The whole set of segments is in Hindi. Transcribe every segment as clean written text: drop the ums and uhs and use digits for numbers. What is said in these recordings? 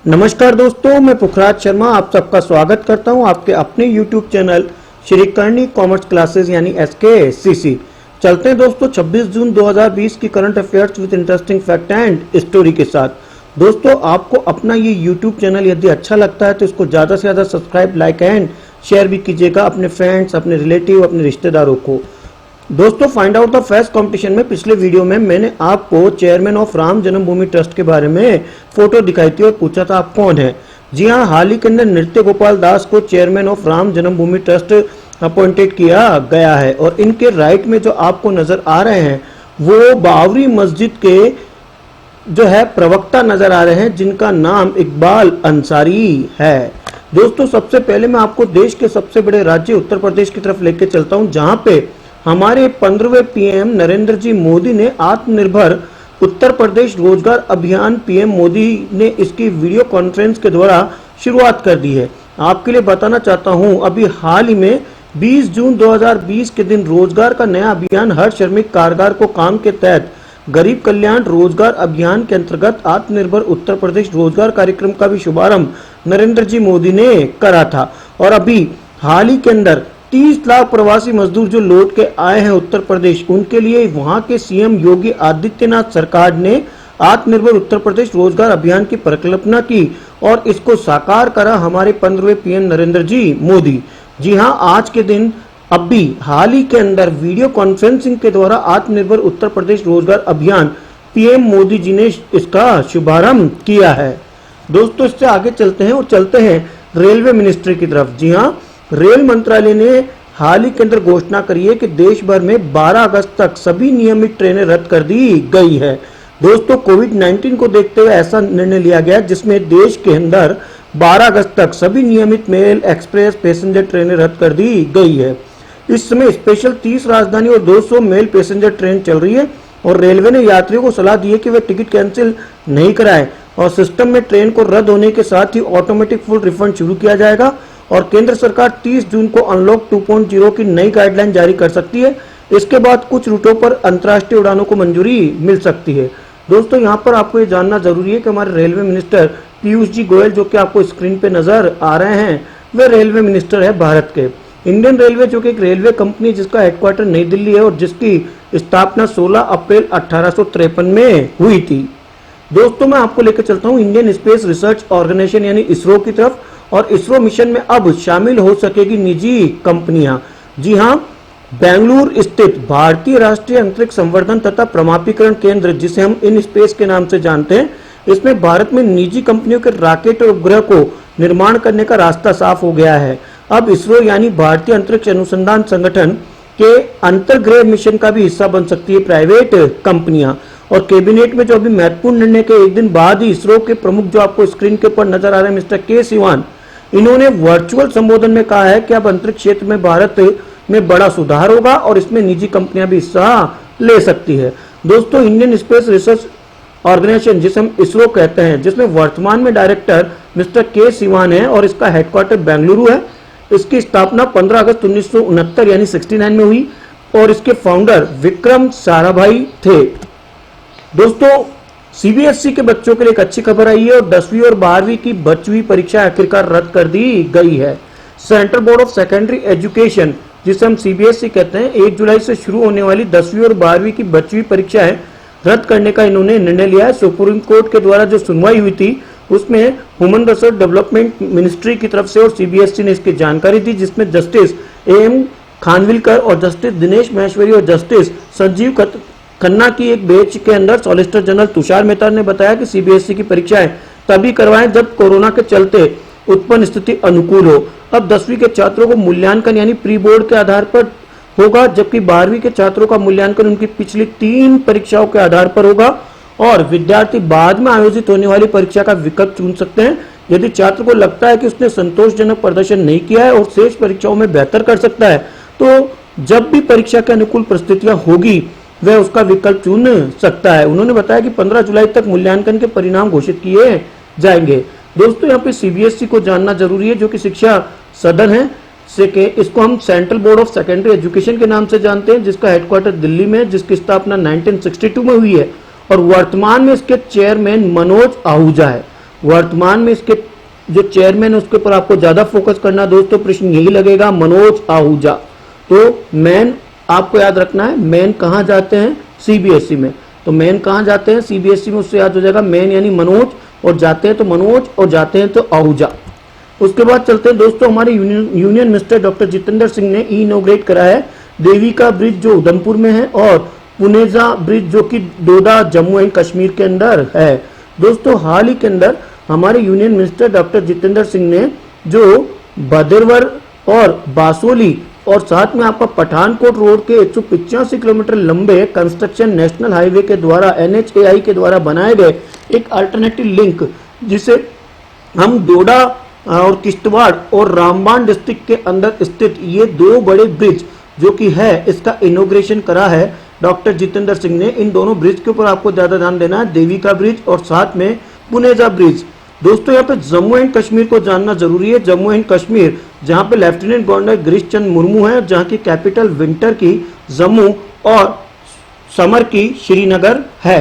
नमस्कार दोस्तों, मैं पुखराज शर्मा आप सबका स्वागत करता हूं आपके अपने YouTube channel Shri Karni commerce classes यानी SKCC। चलते हैं दोस्तों 26 जून 2020 की current affairs with interesting fact and story के साथ। दोस्तों आपको अपना ये YouTube चैनल यदि अच्छा लगता है तो इसको ज़्यादा से ज़्यादा सब्सक्राइब, लाइक एंड शेयर भी कीजिएगा अपने फ्रेंड्स, अपने रिलेटिव, अपने रिश्तेदारों को। दोस्तों find out the facts competition में पिछले वीडियो में मैंने आपको chairman of Ram Janmabhoomi trust के बारे में फोटो दिखाई थी और पूछा था आप कौन है। जी हाँ, हाल ही के अंदर नृत्य गोपाल दास को chairman of Ram Janmabhoomi trust appointed किया गया है और इनके राइट में जो आपको नजर आ रहे हैं वो बाबरी मस्जिद के जो है प्रवक्ता नजर आ रहे हैं जिनका नाम इकबाल अंसारी है। दोस्तों सबसे पहले मैं आपको देश के सबसे बड़े राज्य उत्तर प्रदेश की तरफ लेके चलता हूं, जहां पे हमारे 15वें पीएम नरेंद्र जी मोदी ने आत्मनिर्भर उत्तर प्रदेश रोजगार अभियान पीएम मोदी ने इसकी वीडियो कॉन्फ्रेंस के द्वारा शुरुआत कर दी है। आपके लिए बताना चाहता हूं, अभी हाल ही में 20 जून 2020 के दिन रोजगार का नया अभियान हर श्रमिक कामगार को काम के तहत गरीब कल्याण रोजगार अभियान के अंतर्गत आत्मनिर्भर उत्तर प्रदेश रोजगार कार्यक्रम का भी शुभारंभ नरेंद्र जी मोदी ने करा था। और अभी हाल ही के अंदर 30 लाख प्रवासी मजदूर जो लौट के आए हैं उत्तर प्रदेश, उनके लिए वहां के सीएम योगी आदित्यनाथ सरकार ने आत्मनिर्भर उत्तर प्रदेश रोजगार अभियान की परिकल्पना की और इसको साकार करा हमारे 15वें पीएम नरेंद्र जी मोदी। जी हां, आज के दिन अभी हाल ही के अंदर वीडियो कॉन्फ्रेंसिंग के द्वारा आत्मनिर्भर उत्तर प्रदेश रोजगार अभियान पीएम मोदी जी ने इसका शुभारंभ किया है। दोस्तों इससे आगे चलते हैं और चलते हैं रेलवे मिनिस्ट्री की तरफ। जी हाँ, रेल मंत्रालय ने हाल ही के अंदर घोषणा करी है कि देश भर में 12 अगस्त तक सभी नियमित ट्रेनें रद्द कर दी गई है। दोस्तों कोविड-19 को देखते हुए ऐसा निर्णय लिया गया जिसमें देश के अंदर 12 अगस्त तक सभी नियमित मेल, एक्सप्रेस, पैसेंजर ट्रेनें रद्द कर दी गई है। इस समय स्पेशल 30 राजधानी और 200 मेल पैसेंजर ट्रेन चल रही है और रेलवे ने यात्रियों को सलाह दी है कि वे टिकट कैंसिल नहीं कराएं और सिस्टम में ट्रेन को रद्द होने के साथ ही ऑटोमेटिक फुल रिफंड शुरू किया जाएगा। और केंद्र सरकार 30 जून को अनलॉक 2.0 की नई गाइडलाइन जारी कर सकती है। इसके बाद कुछ रूटों पर अंतर्राष्ट्रीय उड़ानों को मंजूरी मिल सकती है। दोस्तों यहां पर आपको ये जानना जरूरी है कि हमारे रेलवे मिनिस्टर पीयूष जी गोयल, जो कि आपको स्क्रीन पे नजर आ रहे हैं, वे रेलवे मिनिस्टर है भारत के। इंडियन रेलवे जो कि एक रेलवे कंपनी जिसका हेडक्वार्टर नई दिल्ली है और जिसकी स्थापना 16 अप्रैल 1853 में हुई थी। दोस्तों मैं आपको लेकर चलता हूँ इंडियन स्पेस रिसर्च ऑर्गेनाइजेशन यानी इसरो की तरफ। और इसरो मिशन में अब शामिल हो सकेगी निजी कंपनियां। जी हां, बेंगलुरु स्थित भारतीय राष्ट्रीय अंतरिक्ष संवर्धन तथा प्रमापीकरण केंद्र, जिसे हम इन स्पेस के नाम से जानते हैं, इसमें भारत में निजी कंपनियों के रॉकेट और उपग्रह को निर्माण करने का रास्ता साफ हो गया है। अब इसरो यानी भारतीय अंतरिक्ष अनुसंधान संगठन के अंतर्ग्रह मिशन का भी हिस्सा बन सकती है प्राइवेट कंपनियां। और कैबिनेट में जो अभी महत्वपूर्ण निर्णय के एक दिन बाद ही इसरो के प्रमुख जो आपको स्क्रीन के ऊपर नजर आ रहे हैं मिस्टर के सिवान, इन्होंने वर्चुअल संबोधन में कहा है कि अब अंतरिक्ष क्षेत्र में भारत में बड़ा सुधार होगा और इसमें निजी कंपनियां भी हिस्सा ले सकती है। दोस्तों इंडियन स्पेस रिसर्च ऑर्गेनाइजेशन, जिसे हम इसरो कहते हैं, जिसमें वर्तमान में डायरेक्टर मिस्टर के सिवान है और इसका हेडक्वार्टर बेंगलुरु है। इसकी स्थापना 15 अगस्त 1969 यानी 69 में हुई और इसके फाउंडर विक्रम साराभाई थे। दोस्तों सीबीएसई के बच्चों के लिए एक अच्छी खबर आई है और 10वीं और 12वीं की बची हुई परीक्षा आखिरकार रद्द कर दी गई है। Central board of secondary education, जिसे हम सीबीएसई कहते हैं, 1 जुलाई से शुरू होने वाली 10वीं और 12वीं की बची हुई परीक्षाएं रद्द करने का इन्होंने निर्णय लिया है। सुप्रीम कोर्ट के द्वारा जो सुनवाई हुई थी उसमें ह्यूमन रिसोर्स डेवलपमेंट मिनिस्ट्री की तरफ से और सीबीएसई ने इसकी जानकारी दी, जिसमें जस्टिस एम खानविलकर और जस्टिस दिनेश महेश्वरी और जस्टिस संजीव खन्ना की एक बेंच के अंदर सॉलिसिटर जनरल तुषार मेहता ने बताया कि सीबीएसई की परीक्षाएं तभी करवाएं जब कोरोना के चलते उत्पन्न स्थिति अनुकूल हो। अब 10वीं के छात्रों को मूल्यांकन यानी प्री बोर्ड के आधार पर होगा, जबकि 12वीं के छात्रों का मूल्यांकन उनकी पिछली 3 परीक्षाओं के आधार पर होगा और विद्यार्थी बाद में आयोजित होने वाली परीक्षा का विकल्प चुन सकते हैं। यदि छात्र को लगता है कि उसने संतोषजनक प्रदर्शन नहीं किया है और शेष परीक्षाओं में बेहतर कर सकता है, तो जब भी परीक्षा के अनुकूल परिस्थितियां होगी वह उसका विकल्प चुन सकता है। उन्होंने बताया कि 15 जुलाई तक मूल्यांकन के परिणाम घोषित किए जाएंगे। दोस्तों यहाँ पे सीबीएसई को जानना जरूरी है, जो कि शिक्षा सदन है, इसको हम central board of secondary education के नाम से जानते हैं, जिसका हेडक्वार्टर दिल्ली में, जिसकी स्थापना 1962 में हुई है और वर्तमान में इसके चेयरमैन मनोज आहूजा है। वर्तमान में इसके जो चेयरमैन है उसके ऊपर आपको ज्यादा फोकस करना दोस्तों, प्रश्न यही लगेगा, मनोज आहूजा। तो मैन आपको याद रखना है, मैन कहाँ जाते हैं, सीबीएसई में। तो मैन कहाँ जाते हैं, सीबीएसई में, उससे याद हो जाएगा मैन यानी मनोज, और जाते हैं तो मनोज, और जाते हैं तो आहूजा। उसके बाद चलते हैं दोस्तों, हमारे union minister doctor Jitendra Singh ने इनॉग्रेट करा है देविका ब्रिज जो उधमपुर में है, और पुनेजा ब्रिज जो कि डोडा जम्मू एंड कश्मीर के अंदर है। दोस्तों हाल ही के अंदर हमारे union minister doctor Jitendra Singh ने जो भद्रवर और बासोली और साथ में आपका पठानकोट रोड के 185 किलोमीटर लंबे कंस्ट्रक्शन नेशनल हाईवे के द्वारा NHAI के द्वारा बनाए गए एक अल्टरनेटिव लिंक, जिसे हम डोडा और किश्तवाड़ और रामबान डिस्ट्रिक्ट के अंदर स्थित ये दो बड़े ब्रिज जो कि है, इसका इनॉग्रेशन करा है डॉक्टर जितेंद्र सिंह ने। इन दोनों ब्रिज के ऊपर आपको ज्यादा ध्यान देना है, देविका ब्रिज और साथ में पुनेजा ब्रिज। दोस्तों यहाँ पे जम्मू एंड कश्मीर को जानना जरूरी है। जम्मू एंड कश्मीर जहाँ पे लेफ्टिनेंट गवर्नर गिरीश चंद्र मुर्मू है, जहाँ की कैपिटल विंटर की जम्मू और समर की श्रीनगर है।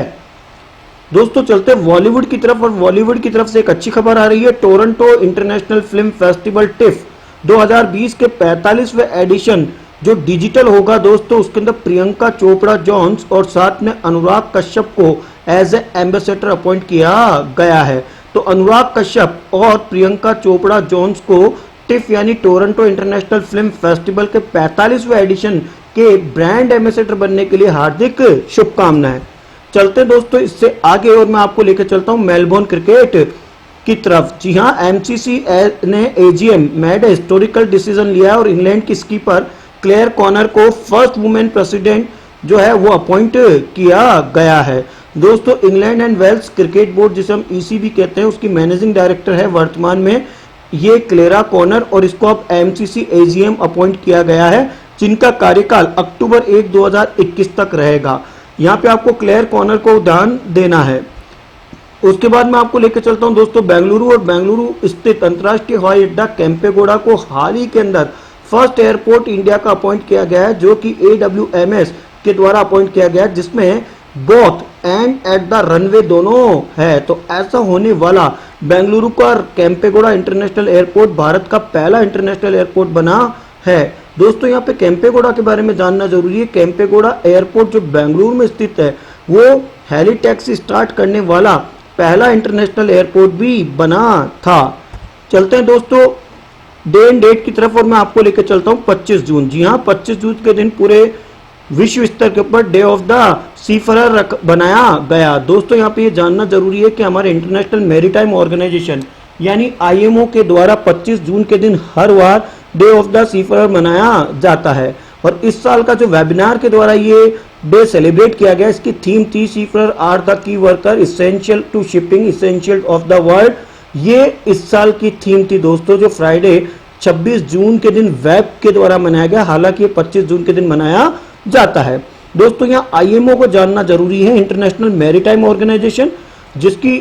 दोस्तों चलते बॉलीवुड की तरफ, और बॉलीवुड की तरफ से एक अच्छी खबर आ रही है। Toronto international film festival tiff 2020 के 45वें एडिशन जो डिजिटल होगा दोस्तों, उसके अंदर प्रियंका चोपड़ा जॉन्स और साथ में अनुराग कश्यप को एज ए एम्बेसडर अपॉइंट किया गया है। तो अनुराग कश्यप और प्रियंका चोपड़ा जॉन्स को टिफ यानी टोरंटो इंटरनेशनल फिल्म फेस्टिवल के 45वें एडिशन के ब्रांड एम्बेसडर बनने के लिए हार्दिक शुभकामनाएं। चलते दोस्तों इससे आगे, और मैं आपको लेकर चलता हूं मेलबोर्न क्रिकेट की तरफ। जी हां, एमसीसी ने एजीएम मेड हिस्टोरिकल डिसीजन लिया और इंग्लैंड की स्कीपर क्लेयर कॉनर को फर्स्ट वुमेन प्रेसिडेंट जो है वो अपॉइंट किया गया है। दोस्तों England and Wales cricket board, जिसे हम ईसीबी कहते हैं, उसकी मैनेजिंग डायरेक्टर है वर्तमान में ये क्लेरा कॉनर, और इसको अब एमसीसी एजीएम अपॉइंट किया गया है, जिनका कार्यकाल अक्टूबर 1, 2021 तक रहेगा। यहाँ पे आपको क्लेयर कॉनर को ध्यान देना है। उसके बाद मैं आपको लेकर चलता हूँ दोस्तों बेंगलुरु, और बेंगलुरु स्थित अंतर्राष्ट्रीय हवाई अड्डा केम्पेगौड़ा को हाल ही के अंदर फर्स्ट एयरपोर्ट इंडिया का अपॉइंट किया गया है, जो कि AWMS के द्वारा अपॉइंट किया गया है, जिसमें both and at the runway दोनों है। तो ऐसा होने वाला बेंगलुरु का केम्पेगौड़ा इंटरनेशनल एयरपोर्ट भारत का पहला इंटरनेशनल एयरपोर्ट बना है। दोस्तों यहाँ पे केम्पेगौड़ा के बारे में जानना जरूरी है। केम्पेगौड़ा एयरपोर्ट जो बेंगलुरु में स्थित है वो हेली टैक्सी स्टार्ट करने वाला पहला इंटरनेशनल एयरपोर्ट भी बना था। चलते हैं दोस्तों डे एंड डेट की तरफ, और मैं आपको लेकर चलता हूँ 25 जून। जी हाँ, 25 जून के दिन पूरे विश्व स्तर के ऊपर डे ऑफ द सीफरर बनाया गया। दोस्तों यहाँ पे ये जानना जरूरी है कि हमारे इंटरनेशनल मैरीटाइम ऑर्गेनाइजेशन यानी IMO के द्वारा 25 जून के दिन हर बार डे ऑफ द सीफरर मनाया जाता है, और इस साल का जो वेबिनार के द्वारा ये डे सेलिब्रेट किया गया, इसकी थीम थी seafarer are the key worker essential to shipping essential of the world. ये इस साल की थीम थी दोस्तों, जो फ्राइडे 26 जून के दिन वेब के द्वारा मनाया गया। हालांकि ये 25 जून के दिन मनाया जाता है। दोस्तों यहाँ IMO को जानना जरूरी है, इंटरनेशनल मैरीटाइम ऑर्गेनाइजेशन, जिसकी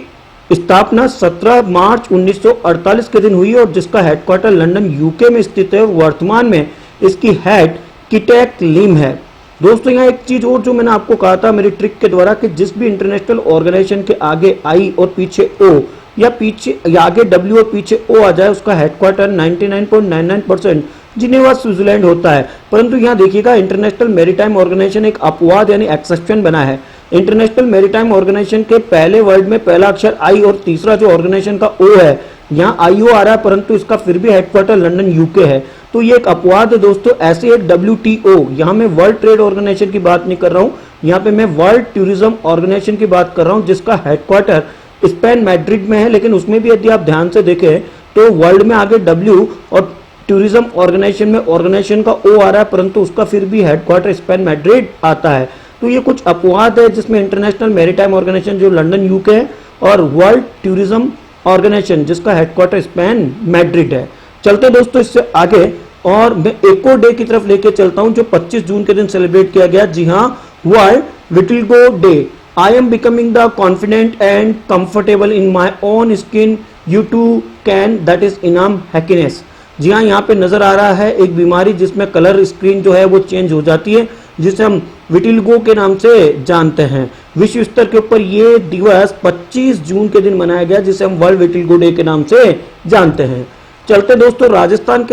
स्थापना 17 मार्च 1948 के दिन हुई और जिसका हेडक्वार्टर लंदन UK में स्थित है। वर्तमान में इसकी हेड किटेक लिम है। दोस्तों यहाँ एक चीज और जो मैंने आपको कहा था मेरी ट्रिक के द्वारा, कि जिस भी इंटरनेशनल ऑर्गेनाइजेशन के आगे I और पीछे O या पीछे या आगे W और पीछे O आ जाए, उसका हेडक्वार्टर 99.99% जिनेवा स्विट्जरलैंड होता है। परंतु यहाँ देखिएगा इंटरनेशनल मैरीटाइम ऑर्गेनाइजेशन एक अपवाद यानी एक्सेप्शन बना है। इंटरनेशनल मैरीटाइम ऑर्गेनाइजेशन के पहले वर्ड में पहला अक्षर I और तीसरा जो ऑर्गेनाइजेशन का O है, यहाँ IO आ रहा है, परंतु इसका फिर भी हेडक्वार्टर लंदन UK है। तो ये एक अपवाद है दोस्तों। ऐसे एक WTO, यहाँ मैं वर्ल्ड ट्रेड ऑर्गेनाइजेशन की बात नहीं कर रहा हूँ, यहाँ पे मैं वर्ल्ड टूरिज्म ऑर्गेनाइजेशन की बात कर रहा हूँ, जिसका हेडक्वार्टर स्पेन मैड्रिड में है। लेकिन उसमें भी यदि आप ध्यान से देखें तो वर्ल्ड में आगे W और टूरिज्म ऑर्गेनाइजेशन में ऑर्गेनाइजेशन का O आ रहा है, परंतु उसका फिर भी हेडक्वार्टर स्पेन मैड्रिड आता है। तो ये कुछ अपवाद है जिसमें इंटरनेशनल मैरीटाइम ऑर्गेनाइजेशन जो लंदन UK है और वर्ल्ड टूरिज्म ऑर्गेनाइजेशन जिसका हेडक्वार्टर स्पेन मैड्रिड है। चलते दोस्तों इससे आगे, और मैं एक और डे की तरफ लेके चलता हूं जो 25 जून के दिन सेलिब्रेट किया गया। जी हाँ, world vitiligo day. I am becoming the confident and comfortable in my own skin you too can, that is इनाम हैप्पीनेस। जी हाँ, यहाँ पे नजर आ रहा है एक बीमारी जिसमें कलर स्क्रीन जो है वो चेंज हो जाती है, जिसे हम विटिलगो के नाम से जानते हैं। विश्व स्तर के ऊपर ये दिवस 25 जून के दिन मनाया गया, जिसे हम वर्ल्ड विटिलगो डे के नाम से जानते हैं। चलते दोस्तों राजस्थान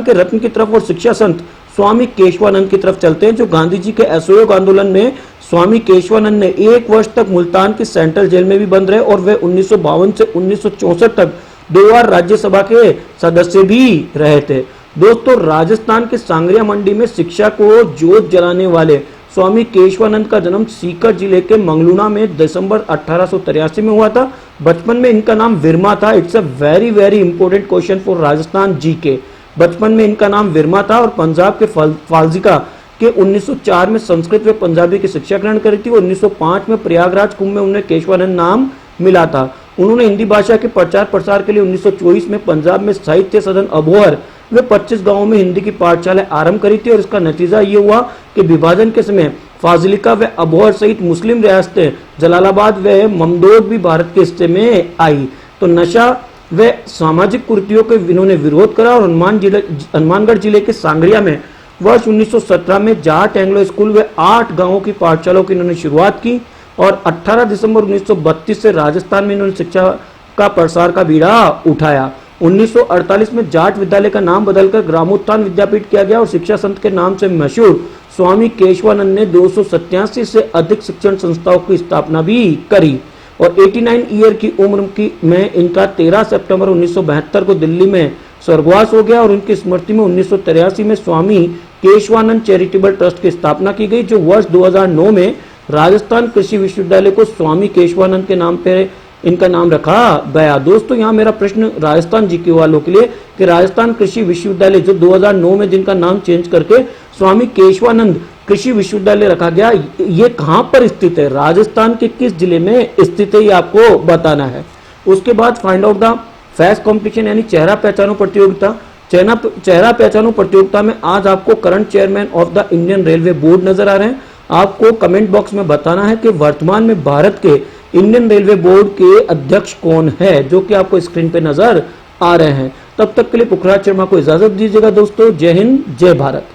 के रत्न की तरफ और शिक्षा संत स्वामी केशवानंद की तरफ चलते हैं, जो गांधी जी के असहयोग आंदोलन में स्वामी केशवानंद ने 1 वर्ष तक मुल्तान की सेंट्रल जेल में भी बंद रहे और वे 1952 से 1964 तक 2 बार राज्यसभा के सदस्य भी रहे थे। दोस्तों राजस्थान के सांगरिया मंडी में शिक्षा को जोत जलाने वाले स्वामी केशवानंद का जन्म सीकर जिले के मंगलूना में दिसंबर 1883 में हुआ था। बचपन में इनका नाम विरमा था। It's a very very important question for Rajasthan GK. बचपन में इनका नाम विरमा था और पंजाब के फाजिल्का के 1904 में संस्कृत व पंजाबी की शिक्षा ग्रहण करी थी। 1905 में प्रयागराज कुंभ में उन्हें केशवानंद नाम मिला था। उन्होंने हिंदी भाषा के प्रचार प्रसार के लिए 1924 में पंजाब में साहित्य सदन अबोहर वे 25 गांवों में हिंदी की पाठशाला आरंभ करी थी और इसका नतीजा ये हुआ कि विभाजन के समय फाजिलिका व अबोहर सहित मुस्लिम रियासतें जलालाबाद व ममदोद भी भारत के हिस्से में आई। तो नशा व सामाजिक कुरीतियों के इन्होंने विरोध करा और हनुमानगढ़ जिले के सांगरिया में वर्ष 1917 में जाट एंग्लो स्कूल व 8 गांवों की पाठशालाओं की इन्होंने शुरुआत की और 18 दिसंबर 1932 से राजस्थान में इन्होंने शिक्षा का प्रसार का बीड़ा उठाया। 1948 में जाट विद्यालय का नाम बदलकर ग्रामोत्थान विद्यापीठ किया गया और शिक्षा संत के नाम से मशहूर स्वामी केशवानंद ने 287 से अधिक शिक्षण संस्थाओं की स्थापना भी करी और 89 ईयर की उम्र में इनका 13 सितंबर 1972 को दिल्ली में स्वर्गवास हो गया और उनकी स्मृति में 1983 में स्वामी केशवानंद चैरिटेबल ट्रस्ट की स्थापना की गई, जो वर्ष 2009 में राजस्थान कृषि विश्वविद्यालय को स्वामी केशवानंद के नाम पे इनका नाम रखा गया। दोस्तों यहाँ मेरा प्रश्न राजस्थान जीके वालों के लिए कि राजस्थान कृषि विश्वविद्यालय जो 2009 में जिनका नाम चेंज करके स्वामी केशवानंद कृषि विश्वविद्यालय रखा गया, ये कहाँ पर स्थित है, राजस्थान के किस जिले में स्थित है, ये आपको बताना है। उसके बाद find out the face competition यानी चेहरा पहचानो प्रतियोगिता। चेहरा पहचानो प्रतियोगिता में आज आपको current chairman of the Indian railway board नजर आ रहे हैं। आपको कमेंट बॉक्स में बताना है कि वर्तमान में भारत के इंडियन रेलवे बोर्ड के अध्यक्ष कौन है, जो कि आपको स्क्रीन पे नजर आ रहे हैं। तब तक के लिए पुखराज शर्मा को इजाजत दीजिएगा दोस्तों। जय हिंद, जय भारत।